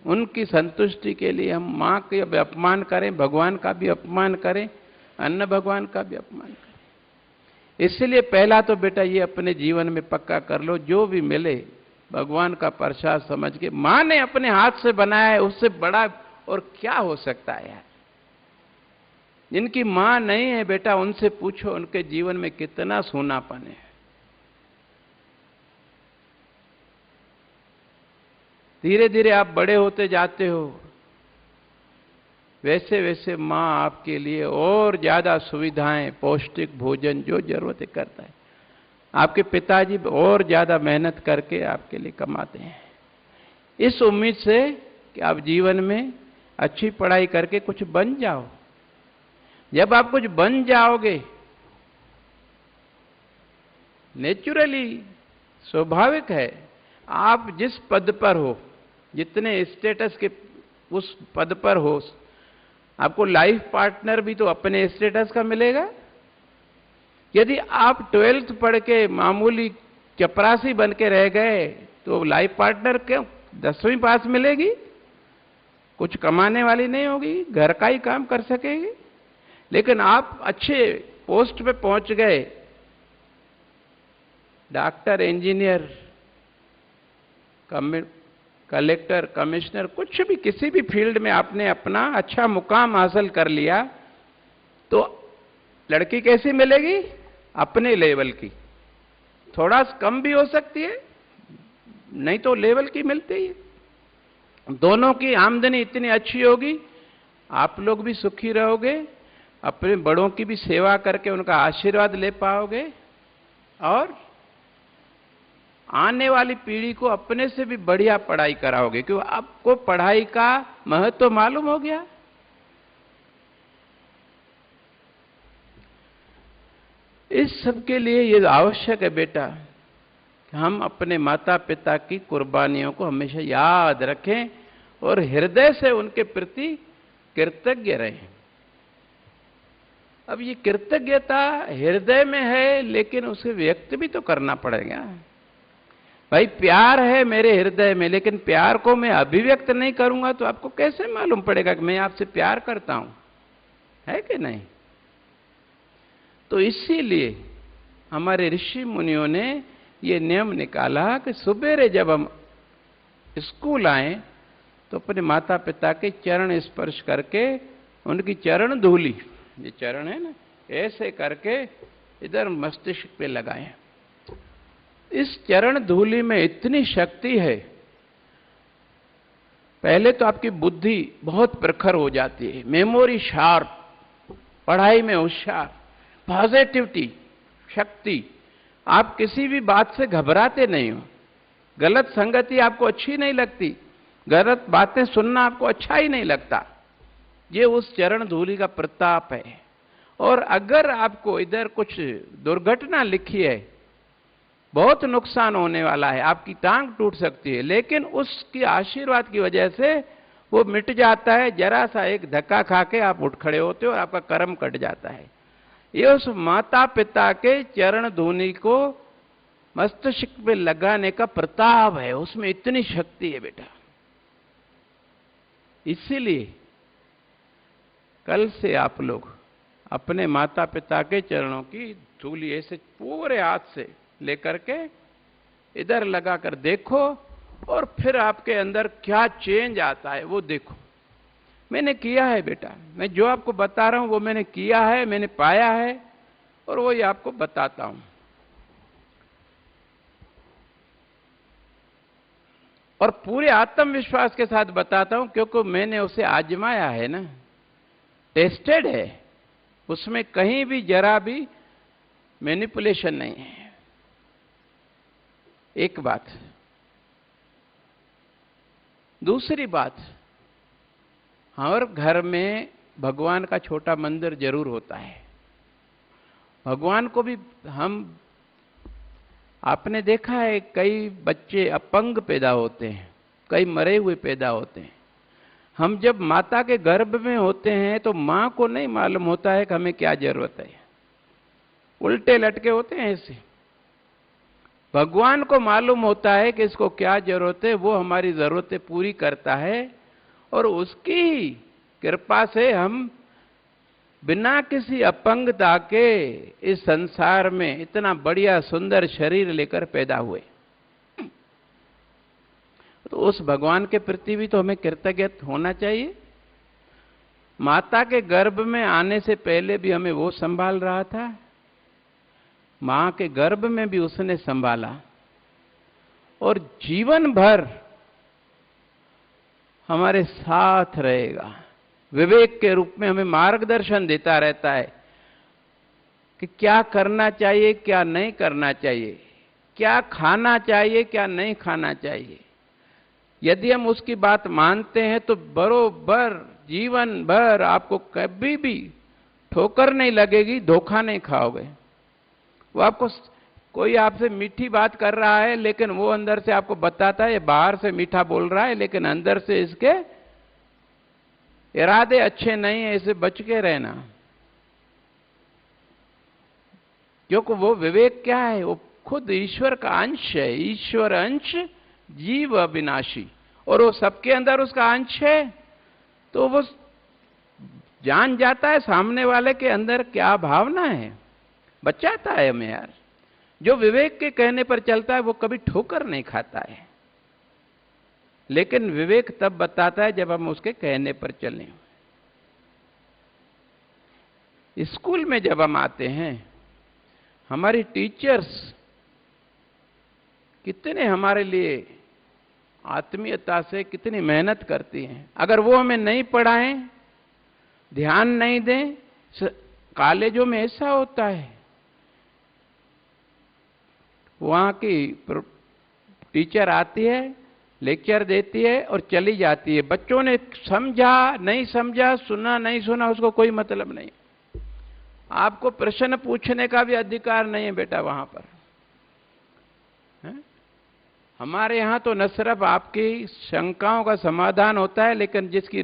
उनकी संतुष्टि के लिए हम माँ के भी अपमान करें, भगवान का भी अपमान करें, अन्न भगवान का भी अपमान करें। इसलिए पहला तो बेटा ये अपने जीवन में पक्का कर लो, जो भी मिले भगवान का प्रसाद समझ के। माँ ने अपने हाथ से बनाया है, उससे बड़ा और क्या हो सकता है यार। जिनकी माँ नहीं है बेटा, उनसे पूछो उनके जीवन में कितना सूनापन है। धीरे धीरे आप बड़े होते जाते हो, वैसे वैसे माँ आपके लिए और ज्यादा सुविधाएं, पौष्टिक भोजन जो जरूरत है करता है। आपके पिताजी और ज्यादा मेहनत करके आपके लिए कमाते हैं, इस उम्मीद से कि आप जीवन में अच्छी पढ़ाई करके कुछ बन जाओ। जब आप कुछ बन जाओगे, नेचुरली स्वाभाविक है, आप जिस पद पर हो, जितने स्टेटस के उस पद पर हो, आपको लाइफ पार्टनर भी तो अपने स्टेटस का मिलेगा। यदि आप 12th पढ़ के मामूली चपरासी बन के रह गए तो लाइफ पार्टनर क्यों 10वीं पास मिलेगी? कुछ कमाने वाली नहीं होगी, घर का ही काम कर सकेगी। लेकिन आप अच्छे पोस्ट पे पहुंच गए, डॉक्टर, इंजीनियर, कलेक्टर, कमिश्नर, कुछ भी किसी भी फील्ड में आपने अपना अच्छा मुकाम हासिल कर लिया, तो लड़की कैसी मिलेगी? अपने लेवल की। थोड़ा कम भी हो सकती है, नहीं तो लेवल की मिलती है। दोनों की आमदनी इतनी अच्छी होगी, आप लोग भी सुखी रहोगे, अपने बड़ों की भी सेवा करके उनका आशीर्वाद ले पाओगे, और आने वाली पीढ़ी को अपने से भी बढ़िया पढ़ाई कराओगे, क्योंकि आपको पढ़ाई का महत्व मालूम हो गया। इस सब के लिए ये आवश्यक है बेटा कि हम अपने माता पिता की कुर्बानियों को हमेशा याद रखें और हृदय से उनके प्रति कृतज्ञ रहें। अब ये कृतज्ञता हृदय में है, लेकिन उसे व्यक्त भी तो करना पड़ेगा। भाई प्यार है मेरे हृदय में, लेकिन प्यार को मैं अभिव्यक्त नहीं करूंगा तो आपको कैसे मालूम पड़ेगा कि मैं आपसे प्यार करता हूं, है कि नहीं? तो इसीलिए हमारे ऋषि मुनियों ने ये नियम निकाला कि सुबेरे जब हम स्कूल आए तो अपने माता पिता के चरण स्पर्श करके उनकी चरण धूली, ये चरण है ना, ऐसे करके इधर मस्तिष्क पे लगाएं। इस चरण धूली में इतनी शक्ति है, पहले तो आपकी बुद्धि बहुत प्रखर हो जाती है, मेमोरी शार्प, पढ़ाई में होशियार, पॉजिटिविटी, शक्ति, आप किसी भी बात से घबराते नहीं हो, गलत संगति आपको अच्छी नहीं लगती, गलत बातें सुनना आपको अच्छा ही नहीं लगता। ये उस चरण धूलि का प्रताप है। और अगर आपको इधर कुछ दुर्घटना लिखी है, बहुत नुकसान होने वाला है, आपकी टांग टूट सकती है, लेकिन उसकी आशीर्वाद की वजह से वो मिट जाता है। जरा सा एक धक्का खा के आप उठ खड़े होते हो और आपका कर्म कट जाता है। ये उस माता पिता के चरण धूलि को मस्तिष्क पे लगाने का प्रताप है, उसमें इतनी शक्ति है बेटा। इसीलिए कल से आप लोग अपने माता पिता के चरणों की धूलि ऐसे पूरे हाथ से लेकर के इधर लगाकर देखो, और फिर आपके अंदर क्या चेंज आता है वो देखो। मैंने किया है बेटा, मैं जो आपको बता रहा हूं वो मैंने किया है, मैंने पाया है, और वही आपको बताता हूं। और पूरे आत्मविश्वास के साथ बताता हूं, क्योंकि मैंने उसे आजमाया है ना, टेस्टेड है, उसमें कहीं भी जरा भी मैनिपुलेशन नहीं है। एक बात। दूसरी बात, हर घर में भगवान का छोटा मंदिर जरूर होता है। भगवान को भी आपने देखा है, कई बच्चे अपंग पैदा होते हैं, कई मरे हुए पैदा होते हैं। हम जब माता के गर्भ में होते हैं तो मां को नहीं मालूम होता है कि हमें क्या जरूरत है, उल्टे लटके होते हैं ऐसे। भगवान को मालूम होता है कि इसको क्या जरूरत है, वो हमारी जरूरतें पूरी करता है और उसकी कृपा से हम बिना किसी अपंगता के इस संसार में इतना बढ़िया सुंदर शरीर लेकर पैदा हुए। तो उस भगवान के प्रति भी तो हमें कृतज्ञ होना चाहिए। माता के गर्भ में आने से पहले भी हमें वो संभाल रहा था, मां के गर्भ में भी उसने संभाला और जीवन भर हमारे साथ रहेगा। विवेक के रूप में हमें मार्गदर्शन देता रहता है कि क्या करना चाहिए, क्या नहीं करना चाहिए, क्या खाना चाहिए, क्या नहीं खाना चाहिए। यदि हम उसकी बात मानते हैं तो बरोबर जीवन भर आपको कभी भी ठोकर नहीं लगेगी, धोखा नहीं खाओगे। वो आपको कोई आपसे मीठी बात कर रहा है लेकिन वो अंदर से आपको बताता है ये बाहर से मीठा बोल रहा है लेकिन अंदर से इसके इरादे अच्छे नहीं है, इसे बच के रहना। क्योंकि वो विवेक क्या है, वो खुद ईश्वर का अंश है। ईश्वर अंश जीव अविनाशी, और वो सबके अंदर उसका अंश है। तो वो जान जाता है सामने वाले के अंदर क्या भावना है, बचाता है हमें यार। जो विवेक के कहने पर चलता है वो कभी ठोकर नहीं खाता है, लेकिन विवेक तब बताता है जब हम उसके कहने पर चलें। स्कूल में जब हम आते हैं, हमारी टीचर्स कितने हमारे लिए आत्मीयता से कितनी मेहनत करती हैं। अगर वो हमें नहीं पढ़ाएं, ध्यान नहीं दें, कॉलेजों में ऐसा होता है, वहां की टीचर आती है, लेक्चर देती है और चली जाती है। बच्चों ने समझा नहीं समझा, सुना नहीं सुना, उसको कोई मतलब नहीं। आपको प्रश्न पूछने का भी अधिकार नहीं है बेटा वहां पर। हमारे यहां तो न सिर्फ आपकी शंकाओं का समाधान होता है, लेकिन जिसकी